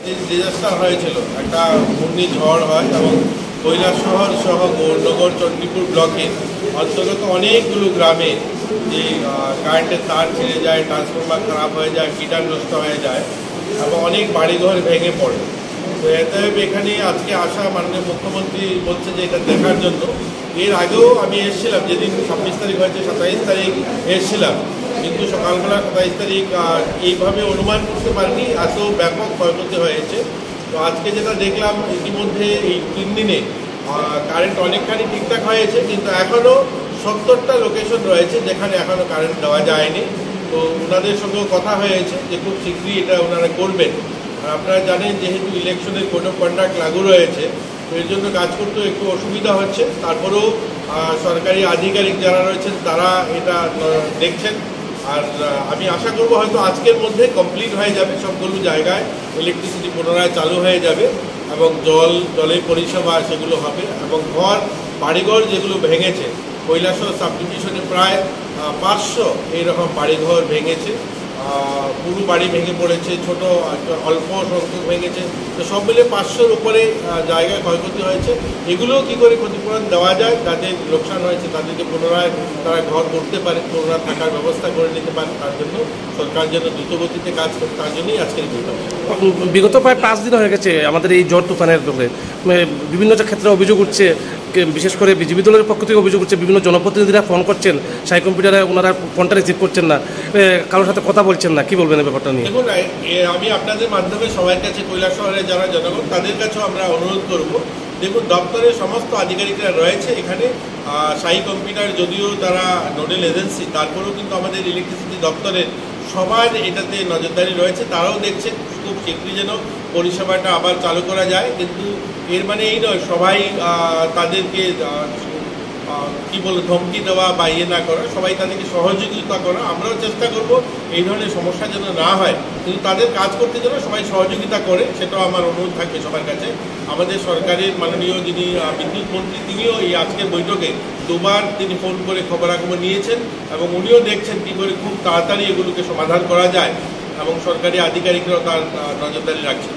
Disaster হয়েছিল, একটা ঘূর্ণিঝড় হয় এবং কৈলাসহর সহ গৌরনগর চণ্ডীপুর ব্লকে অন্তর্গত অনেকগুলো গ্রামে যে কারেন্টের তার ছিঁড়ে যায়, ট্রান্সফরমার খারাপ হয়ে যায়, গিটার নষ্ট হয়ে যায় এবং অনেক বাড়িঘর ভেঙে পড়ে। তো এখানে আজকে আসা মাননীয় মুখ্যমন্ত্রী বলছে যে এটা দেখার জন্য। এর আগেও আমি এসেছিলাম, যেদিন 26 তারিখ হয়েছে 27 তারিখ এসেছিলাম, কিন্তু সকালবেলা 27 তারিখ এইভাবে অনুমান করতে পারিনি এত ব্যাপক ক্ষয়ক্ষতি হয়েছে। তো আজকে যেটা দেখলাম ইতিমধ্যে এই 3 দিনে কারেন্ট অনেকখানি ঠিকঠাক হয়েছে, কিন্তু এখনও 70টা লোকেশন রয়েছে যেখানে এখনও কারেন্ট দেওয়া যায়নি। তো ওনাদের সঙ্গেও কথা হয়েছে যে খুব শীঘ্রই এটা ওনারা করবেন। আর আপনারা জানেন যেহেতু ইলেকশনের কোড অফ কন্ডাক্ট লাগু রয়েছে, তো এর জন্য কাজ করতেও একটু অসুবিধা হচ্ছে। তারপরেও সরকারি আধিকারিক যারা রয়েছেন তারা এটা দেখছেন। আর আমি আশা করব হয়তো আজকের মধ্যে কমপ্লিট হয়ে যাবে, সবগুলো জায়গায় ইলেকট্রিসিটি পুনরায় চালু হয়ে যাবে এবং জলের পরিষেবা সেগুলো হবে। এবং বাড়িঘর যেগুলো ভেঙেছে, কৈলাসহর সাব ডিভিশনে প্রায় 500 এইরকম বাড়িঘর ভেঙেছে, পুরো বাড়ি ভেঙে পড়েছে, ছোট অল্প সংখ্যক ভেঙেছে। তো সব মিলে 500-র উপরে জায়গায় ক্ষয়ক্ষতি হয়েছে। এগুলোও কী করে ক্ষতিপূরণ দেওয়া যায়, যাদের লোকসান হয়েছে তাদেরকে পুনরায় তারা ঘর করতে পারে, পুনরায় থাকার ব্যবস্থা করে নিতে পারে, তার জন্য সরকার যেন দ্রুতগতিতে কাজ করে, তার জন্যই আজকের বৈঠক। বিগত প্রায় 5 দিন হয়ে গেছে আমাদের এই ঝড় তুফানের দলে বিভিন্ন ক্ষেত্রে অভিযোগ উঠছে, বিশেষ করে বিজেপি দলের পক্ষ থেকে অভিযোগ উঠছে, বিভিন্ন জনপ্রতিনিধিরা ফোন করছেন, সাই কম্পিউটারে ওনারা ফোনটা রিসিভ করছেন না, কারোর সাথে কথা বলছেন না। কি বলবেন এই ব্যাপারটা নিয়ে? দেখুন, আমি আপনাদের মাধ্যমে সবার কাছে কৈলাসহরে যারা জনগণ তাদের কাছেও আমরা অনুরোধ করব। দেখুন, দপ্তরের সমস্ত আধিকারিকরা রয়েছে এখানে। সাই কম্পিউটার যদিও তারা নোডেল এজেন্সি, তারপরেও কিন্তু আমাদের ইলেকট্রিসিটি দপ্তরের সবার এটাতে নজরদারি রয়েছে। তারাও দেখছে খুব শীঘ্রই যেন পরিষেবাটা আবার চালু করা যায়। কিন্তু এর মানে এই নয় সবাই তাদেরকে কি বলে ধমকি দেওয়া বা ইয়ে না করা, সবাই তাদেরকে সহযোগিতা করা। আমরাও চেষ্টা করব এই ধরনের সমস্যা যেন না হয়, কিন্তু তাদের কাজ করতে যেন সবাই সহযোগিতা করে, সেটাও আমার অনুরোধ থাকবে সবার কাছে। আমাদের সরকারের মাননীয় যিনি বিদ্যুৎ মন্ত্রী, তিনিও এই আজকের বৈঠকে 2বার তিনি ফোন করে খবরাখবর নিয়েছেন এবং উনিও দেখছেন কী করে খুব তাড়াতাড়ি এগুলোকে সমাধান করা যায় এবং সরকারি আধিকারিকরাও তার নজরদারি রাখছেন।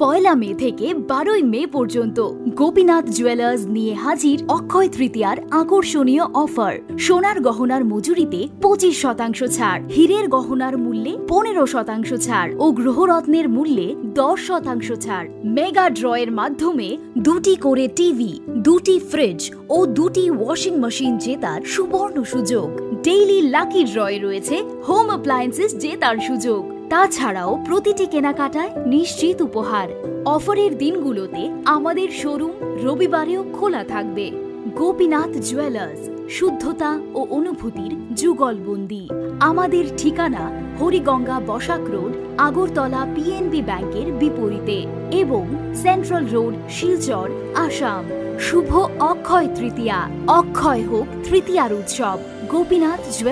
পয়লা মে থেকে 12ই মে পর্যন্ত গোপীনাথ জুয়েলার্স নিয়ে হাজির অক্ষয় তৃতীয়ার আকর্ষণীয় অফার। সোনার গহনার মজুরিতে 25% ছাড়, হীরের গহনার মূল্যে 15% ছাড় ও গ্রহরত্নের মূল্যে 10% ছাড়। মেগা ড্রয়ের মাধ্যমে 2টি করে টিভি, 2টি ফ্রিজ ও 2টি ওয়াশিং মেশিন জেতার সুবর্ণ সুযোগ। ডেইলি লাকি ড্রয়ে রয়েছে হোম অ্যাপ্লায়েন্সেস জেতার সুযোগ। তাছাড়াও প্রতিটি কেনাকাটায় নিশ্চিত উপহার। অফারের দিনগুলোতে আমাদের শোরুম রবিবারেও খোলা থাকবে। গোপীনাথ জুয়েলার্স, শুদ্ধতা ও অনুভূতির যুগলবন্দি। আমাদের ঠিকানা হরিগঙ্গা বসাক রোড, আগরতলা পিএনবি ব্যাংকের বিপরীতে এবং সেন্ট্রাল রোড, শিলচর, আসাম। শুভ অক্ষয় তৃতীয়া। অক্ষয় হোক তৃতীয়ার উৎসব। গোপীনাথ জুয়েলার্স।